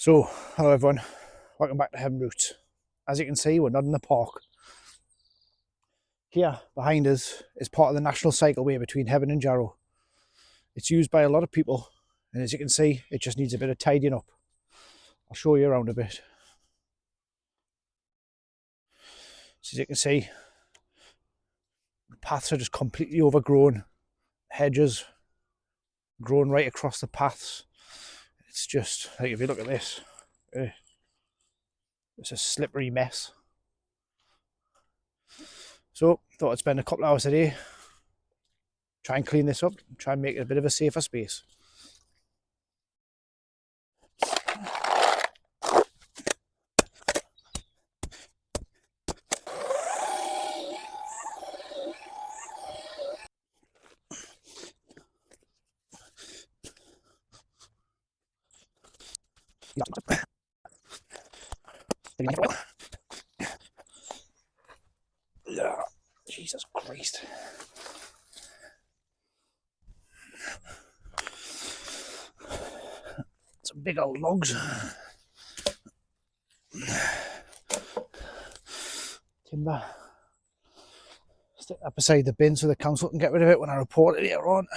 So, hello everyone, welcome back to Hebburn Roots. As you can see, we're not in the park. Here, behind us, is part of the national cycleway between Hebburn and Jarrow. It's used by a lot of people, and as you can see, it just needs a bit of tidying up. I'll show you around a bit. So as you can see, the paths are just completely overgrown. Hedges grown right across the paths. It's just, like, if you look at this, it's a slippery mess. So, thought I'd spend a couple hours today, try and clean this up, try and make it a bit of a safer space. Jesus Christ. Some big old logs. Timber. Stick that beside the bin so the council can get rid of it when I report it later on.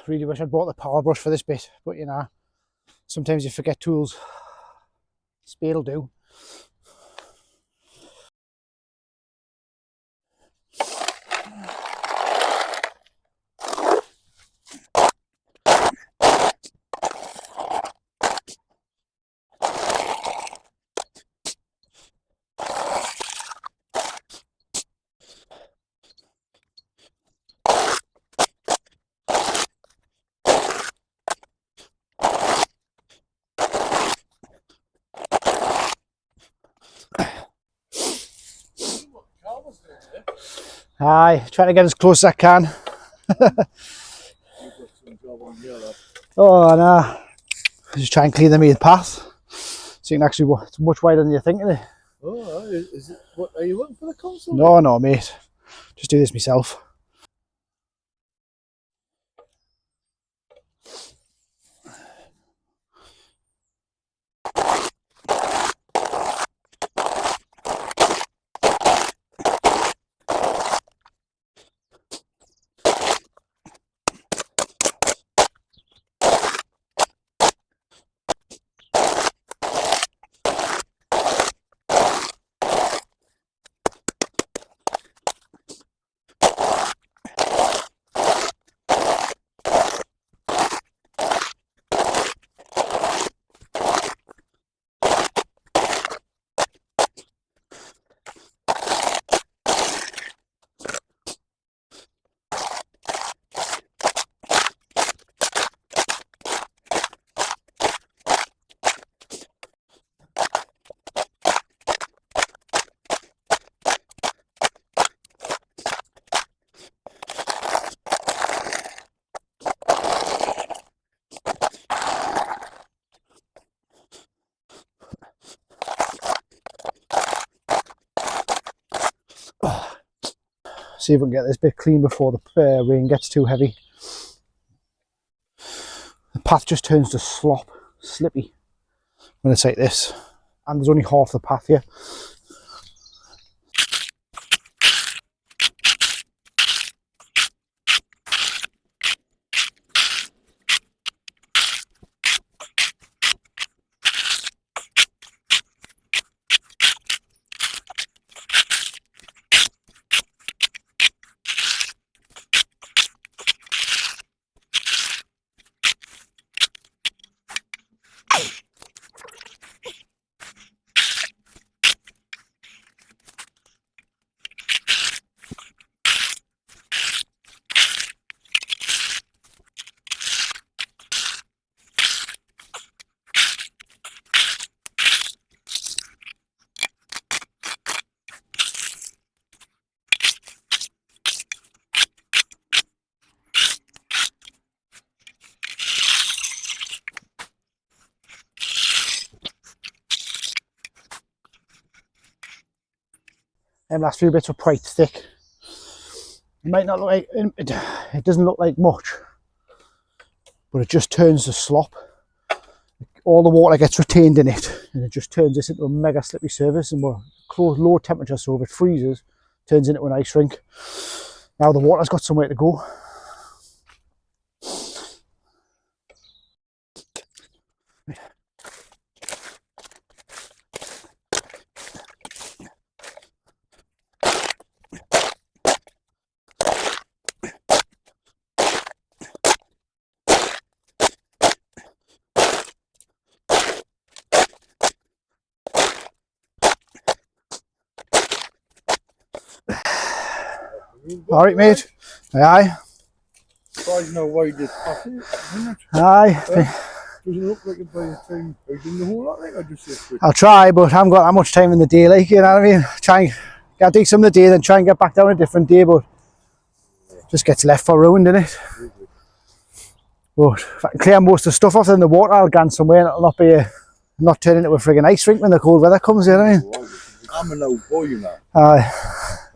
Really wish I'd bought the power brush for this bit, but you know, sometimes you forget tools. Spade'll do. Aye, trying to get as close as I can. Oh no, just try and clear the main path so you can actually, it's much wider than you think, isn't it? Oh, is it? What are you looking for the council? No, mate, just do this myself. See if we can get this bit clean before the rain gets too heavy. The path just turns to slop, slippy when it's like this, and there's only half the path here. Last few bits were quite thick. It might not look like, it doesn't look like much, but it just turns to slop. All the water gets retained in it, and it just turns this into a mega slippery surface, and we're close low temperature, so if it freezes, it turns into an ice rink. Now the water's got somewhere to go. All right, mate. Aye. Surprised how wide this path is, isn't it? Aye. Doesn't look like it by the time I did the whole lot, like I just said. I'll try, but I haven't got that much time in the day, like, you know what I mean? Try and get take some of the day, then try and get back down a different day, but just gets left for ruined, innit? But if I can clear most of the stuff off in the water, I'll go somewhere and it'll not be not turn into a friggin' ice rink when the cold weather comes, you know what I mean? I'm an old boy, you know. Aye.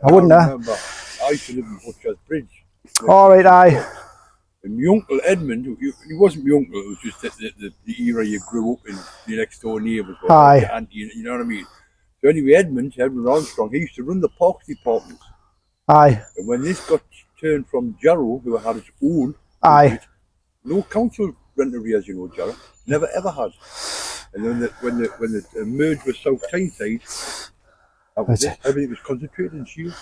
I wouldn't have. Remember, I used to live in Butcher's Bridge. All right, aye. And my uncle Edmund, he wasn't my uncle, it was just the era you grew up in, your next door neighbours. Aye. And you know what I mean? So anyway, Edmund Armstrong, he used to run the parks department. Aye. And when this got turned from Jarrow, who had its own, Aye. no council rent arrears, you know, Jarrow. Never ever had. And then when the merged with South Tyneside, that was it. Everything was concentrated in Shield.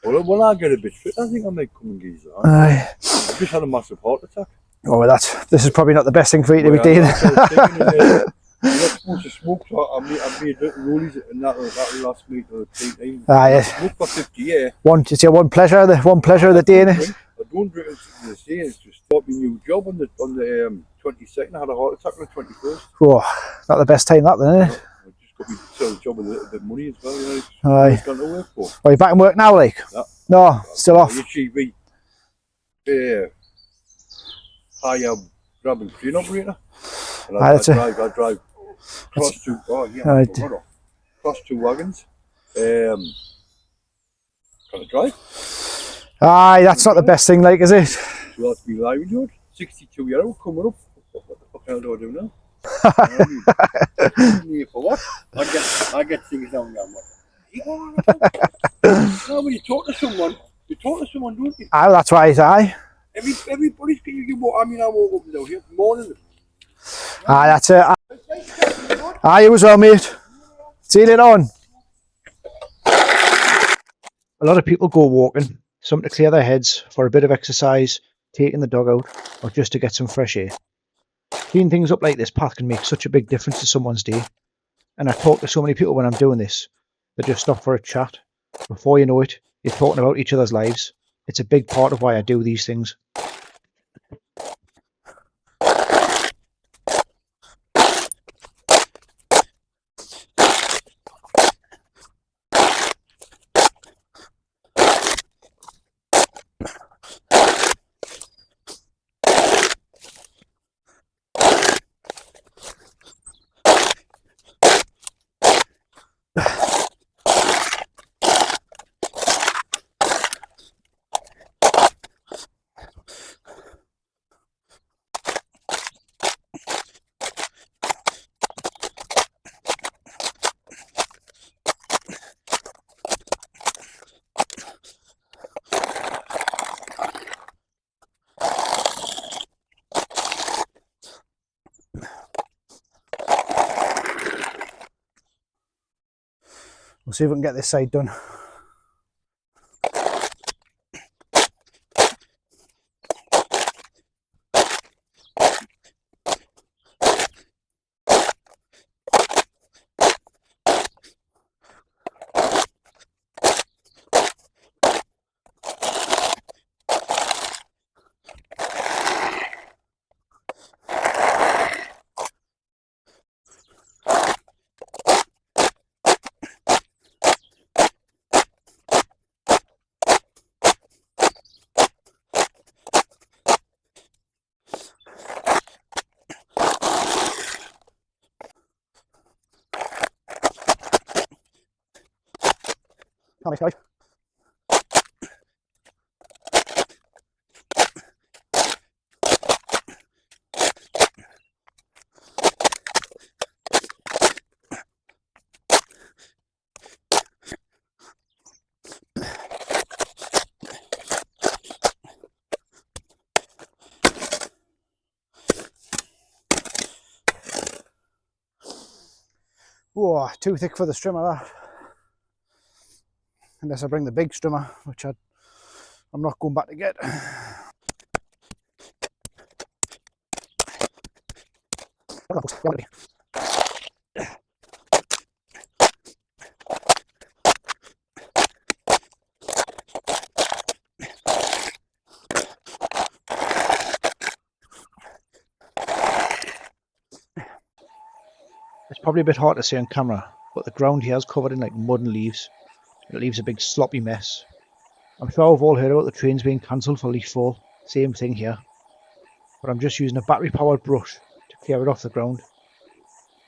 Well, I get a bit fit, I think I might come and get you that. Aye. I just had a massive heart attack. Oh, well, this is probably not the best thing for you to be doing. You're not supposed to smoke, so I made rollies and that'll last me to 10 times. Aye. Smoke for 50 years. It's your one pleasure of the day, innit? I don't drink it to say, it's to start my new job on the 22nd. I had a heart attack on the 21st. Oh, not the best time that then, innit? I just got me sell a job with a little bit of money as well, you know. Aye. It's gone to work for. Are you back in work now, like? No, still off. HGV. Higher grab and crane operator. And I drive cross two wagons. Can I drive? Aye, that's not the best thing, like, is it? So that's me livelihood. 62-year-old coming up. What the fuck do I do now? For what? I get things down there. Now when you talk to someone, don't you? Aye, that's right, aye. Everybody's getting you walk. I mean, I walk up and down here morning. Aye, that's it. Aye, you as well, mate. See you later on. A lot of people go walking, some to clear their heads, for a bit of exercise, taking the dog out, or just to get some fresh air. Cleaning things up like this path can make such a big difference to someone's day. And I talk to so many people when I'm doing this. They just stop for a chat. Before you know it, you're talking about each other's lives. It's a big part of why I do these things. We'll see if we can get this side done. Nice, guys. Whoa, too thick for the strimmer, that. Unless I bring the big strimmer, which I'm not going back to get. It's probably a bit hard to see on camera, but the ground here is covered in like mud and leaves. It leaves a big sloppy mess. I'm sure we've all heard about the trains being cancelled for leaf fall. Same thing here. But I'm just using a battery powered brush to clear it off the ground.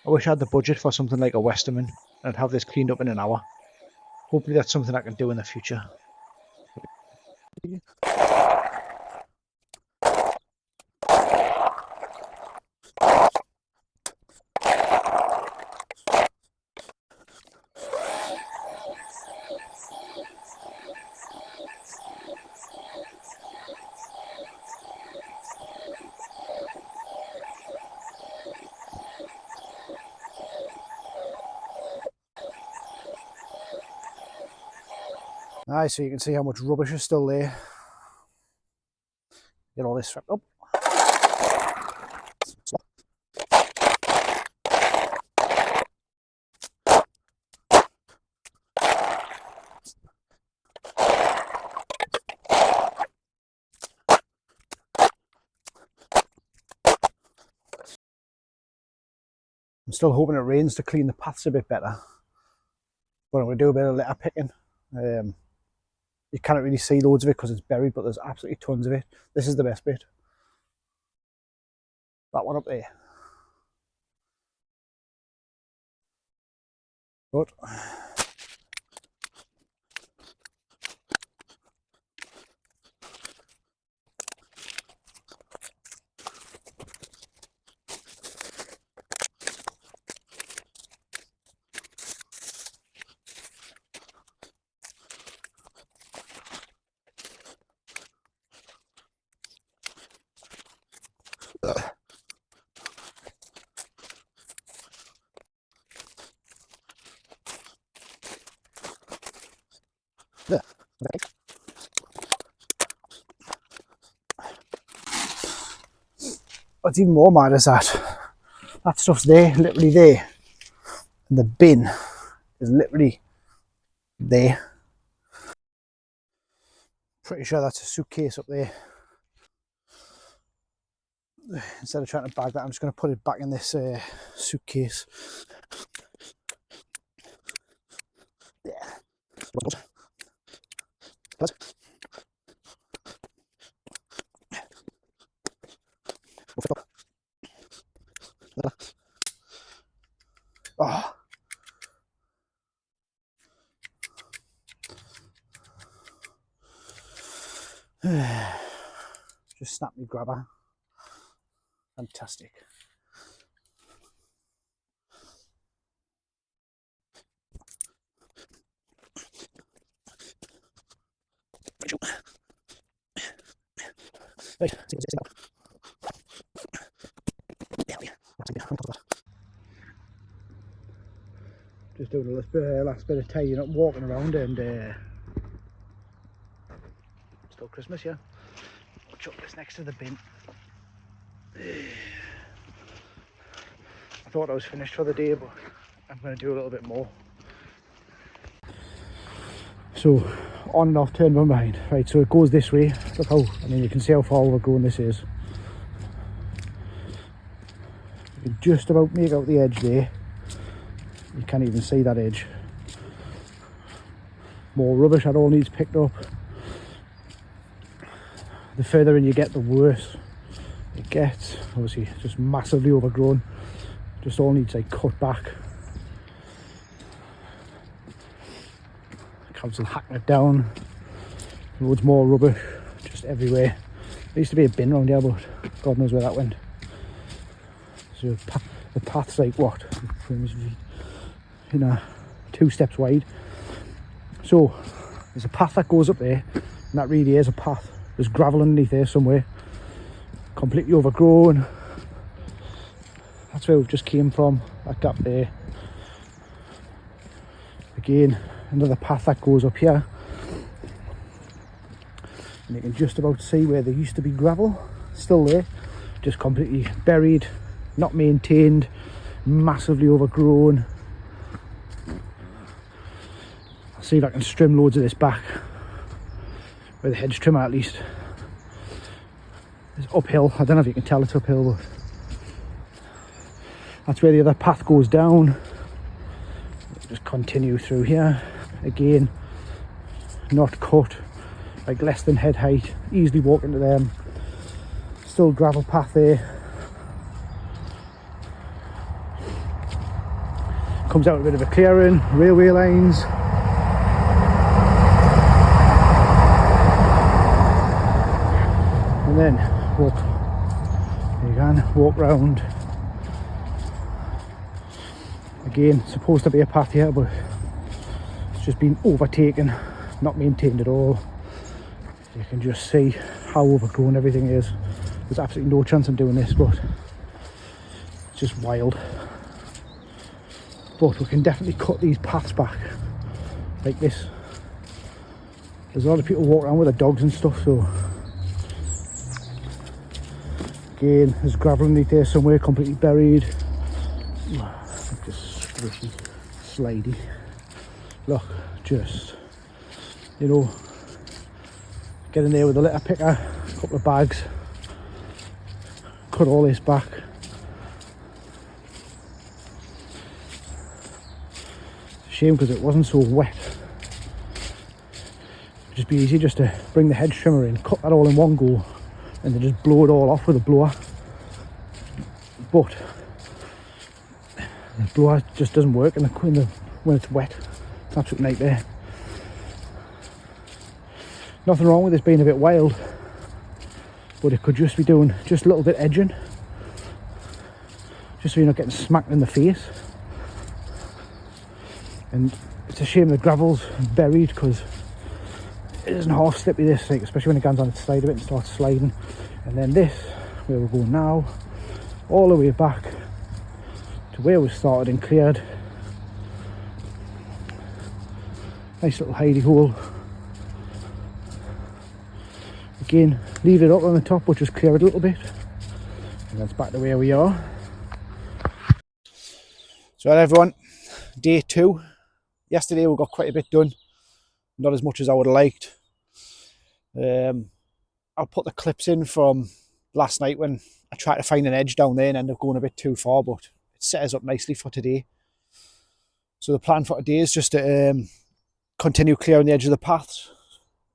I wish I had the budget for something like a Westerman and I'd have this cleaned up in an hour. Hopefully that's something I can do in the future. Nice, so you can see how much rubbish is still there. Get all this swept up. I'm still hoping it rains to clean the paths a bit better. But I'm going to do a bit of litter picking. You can't really see loads of it because it's buried, but there's absolutely tons of it. This is the best bit. That one up there. Good. There. Okay. What's even more mad is that stuff's there, literally there, and the bin is literally there. Pretty sure that's a suitcase up there. Instead of trying to bag that, I'm just going to put it back in this suitcase. Yeah. Oh. Just snap me grabber. Fantastic. Right. Just doing a last bit of tidying up, walking around, and still Christmas, yeah. I'll chuck this next to the bin. I thought I was finished for the day, but I'm going to do a little bit more. So on and off, turn my mind. Right, so it goes this way. Look how, I mean, you can see how far overgrown this is. You can just about make out the edge there. You can't even see that edge. More rubbish that all needs picked up. The further in you get, the worse it gets. Obviously just massively overgrown. Just all needs like cut back. Council hacking it down. Loads more rubbish just everywhere. There used to be a bin around here, but God knows where that went. So the path's like what? You know, 2 steps wide. So there's a path that goes up there, and that really is a path. There's gravel underneath there somewhere, completely overgrown. That's where we've just came from, that gap there. Again, another path that goes up here, and you can just about see where there used to be gravel, still there, just completely buried, not maintained, massively overgrown. I'll see if I can trim loads of this back, with a hedge trimmer at least. It's uphill, I don't know if you can tell it's uphill, but that's where the other path goes down. Just continue through here. Again, not cut, like less than head height, easily walk into them. Still gravel path there. Comes out a bit of a clearing, railway lines. And then walk, there you can, walk round. Again, supposed to be a path here, but it's just been overtaken, not maintained at all. You can just see how overgrown everything is. There's absolutely no chance of doing this, but it's just wild. But we can definitely cut these paths back like this. There's a lot of people walk around with their dogs and stuff, so again, there's gravel underneath there somewhere, completely buried. Just squishy, slidey. Look, just, you know, get in there with a litter picker, a couple of bags, cut all this back. Shame because it wasn't so wet. It'd just be easy just to bring the hedge trimmer in, cut that all in one go, and then just blow it all off with a blower. But the blower just doesn't work when it's wet. It's an absolute nightmare. Nothing wrong with this being a bit wild, but it could just be doing just a little bit edging, just so you're not getting smacked in the face. And it's a shame the gravel's buried because it isn't half slippy this, like, especially when it goes on its side a bit and starts sliding. And then this, where we're going now, all the way back to where we started and cleared. Nice little hidey hole. Again, leave it up on the top, but just clear it a little bit. And that's back to where we are. So everyone, day 2. Yesterday we got quite a bit done. Not as much as I would have liked. I'll put the clips in from last night when I tried to find an edge down there and ended up going a bit too far, but it set us up nicely for today. So the plan for today is just to continue clearing the edge of the paths,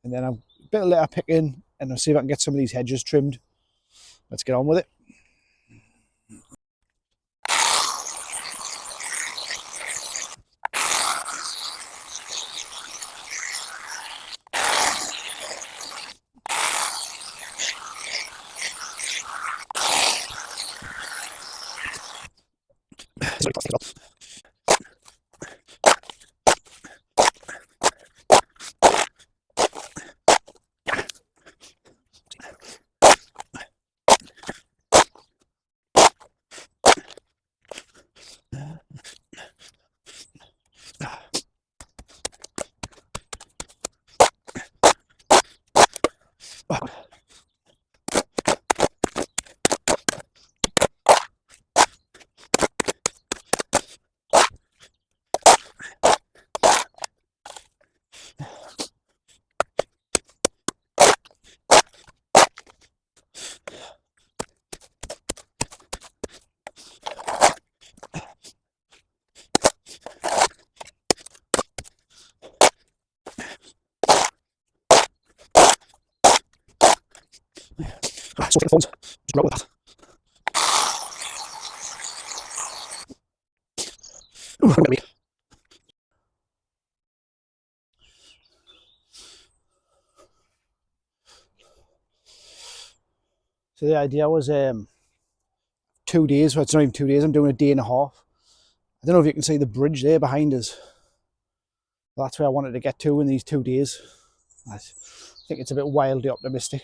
and then a bit of litter picking, and I'll see if I can get some of these hedges trimmed. Let's get on with it. take the phones. Just go with that. Ooh, I'm gonna So the idea was 2 days, well, it's not even 2 days, I'm doing a day and a half. I don't know if you can see the bridge there behind us. But that's where I wanted to get to in these 2 days. I think it's a bit wildly optimistic.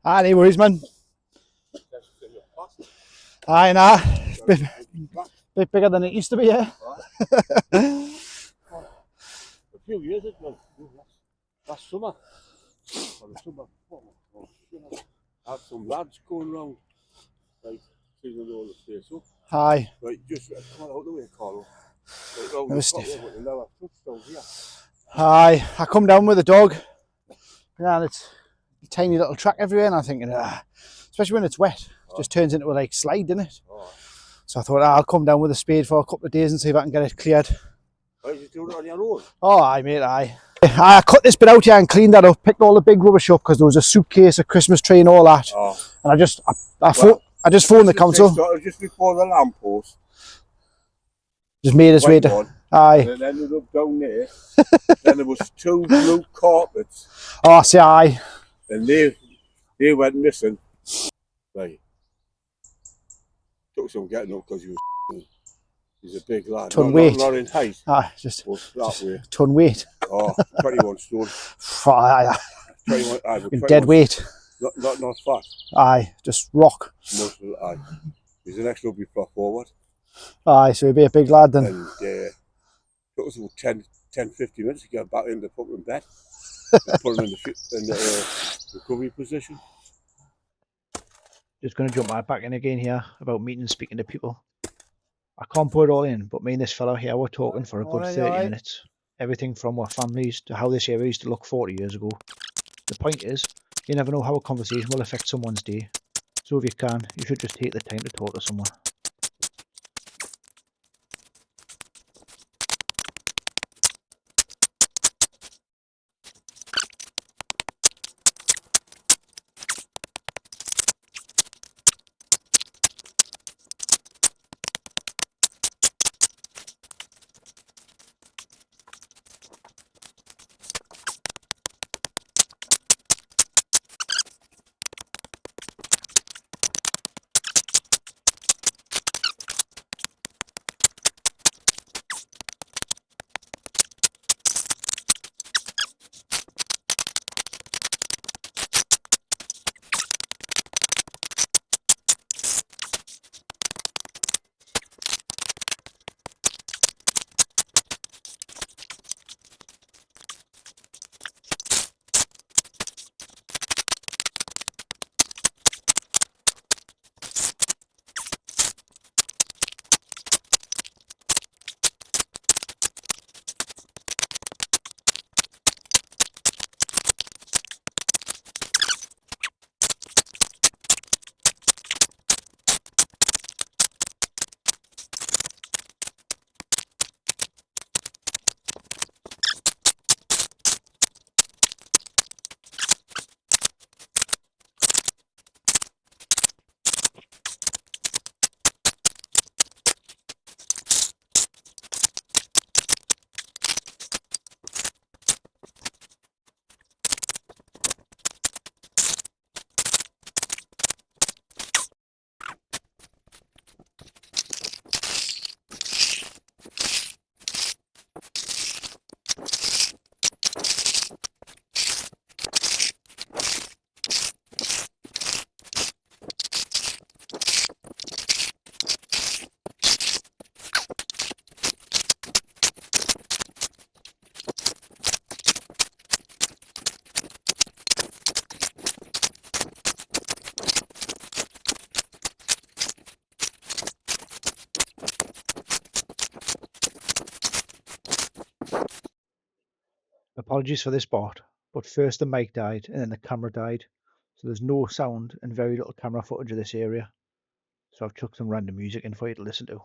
Ah, no worries, man. Aye, nah. Bit bigger than it used to be, yeah. A few years ago, last summer, or the summer before, I had some lads going round, like, cleaning all the place up. Aye. Right, just come out the way, Carlo. Right, round Never the top stiff. there, but they never touched down here. Aye, I come down with a dog. Yeah, and it's a tiny little track everywhere, and I'm thinking, especially when it's wet, it just turns into a like slide, doesn't it? So I thought, I'll come down with a spade for a couple of days and see if I can get it cleared. Why did you do it on your own? Oh, aye, mate, aye. I cut this bit out here and cleaned that up, picked all the big rubbish up because there was a suitcase, a Christmas tree, and all that. And I just phoned the council. Just before the lamppost. Just made its way to. Aye. And it ended up down there. Then there was 2 blue carpets. Oh, see, aye. And they went missing. Right. Took some getting up because he's a big lad. Ton weight. Not in height. Aye, just ton weight. Oh, 21 stone. Aye, 21, aye, 21, dead weight. Not fat. Aye, just rock. Most of it, aye. He's an ex-rugby prop forward. Aye, so he'd be a big lad then. And took us about 10-15 minutes to get back in the fucking bed. And put him in the recovery position. Just going to jump right back in again here about meeting and speaking to people. I can't put it all in, but me and this fellow here were talking for a good 30 minutes. Everything from our families to how this area used to look 40 years ago. The point is, you never know how a conversation will affect someone's day. So if you can, you should just take the time to talk to someone. apologies for this part, but first the mic died and then the camera died. So there's no sound and very little camera footage of this area. So I've chucked some random music in for you to listen to.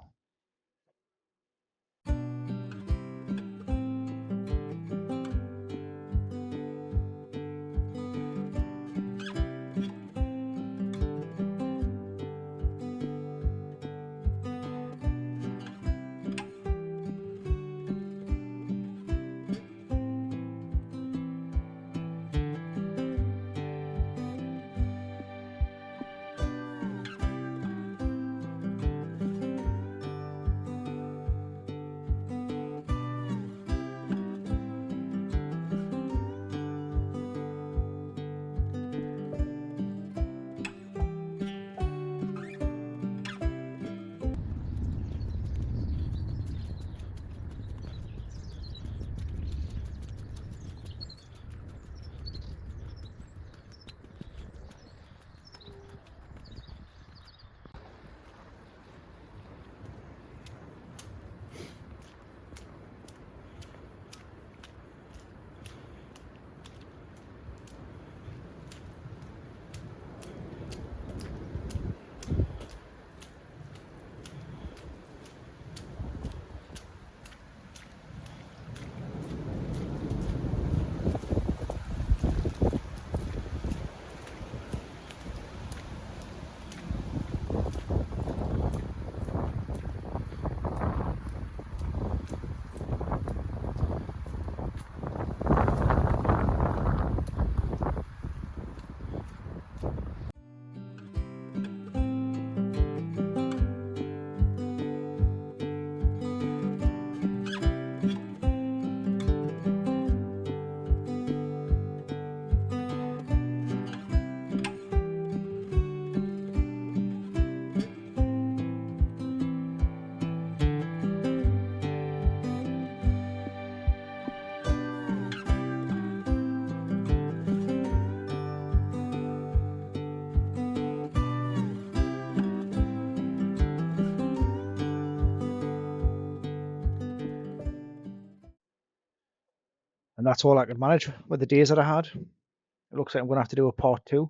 And that's all I could manage with the days that I had. It looks like I'm going to have to do a part 2.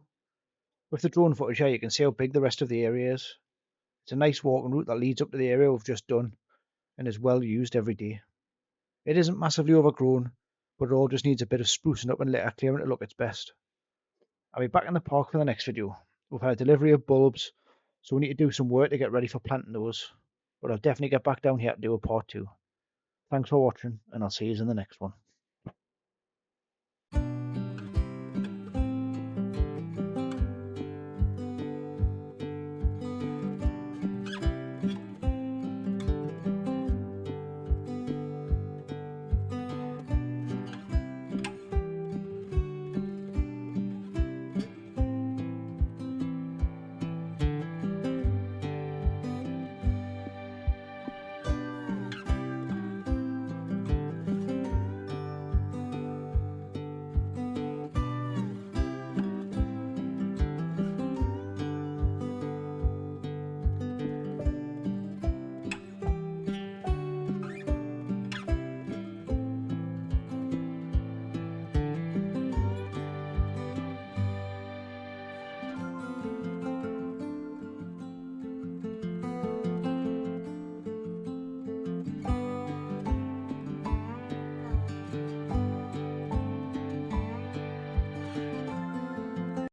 With the drone footage here, you can see how big the rest of the area is. It's a nice walking route that leads up to the area we've just done and is well used every day. It isn't massively overgrown, but it all just needs a bit of sprucing up and litter clearing to look its best. I'll be back in the park for the next video. We've had a delivery of bulbs, so we need to do some work to get ready for planting those. But I'll definitely get back down here to do a part 2. Thanks for watching, and I'll see you in the next one.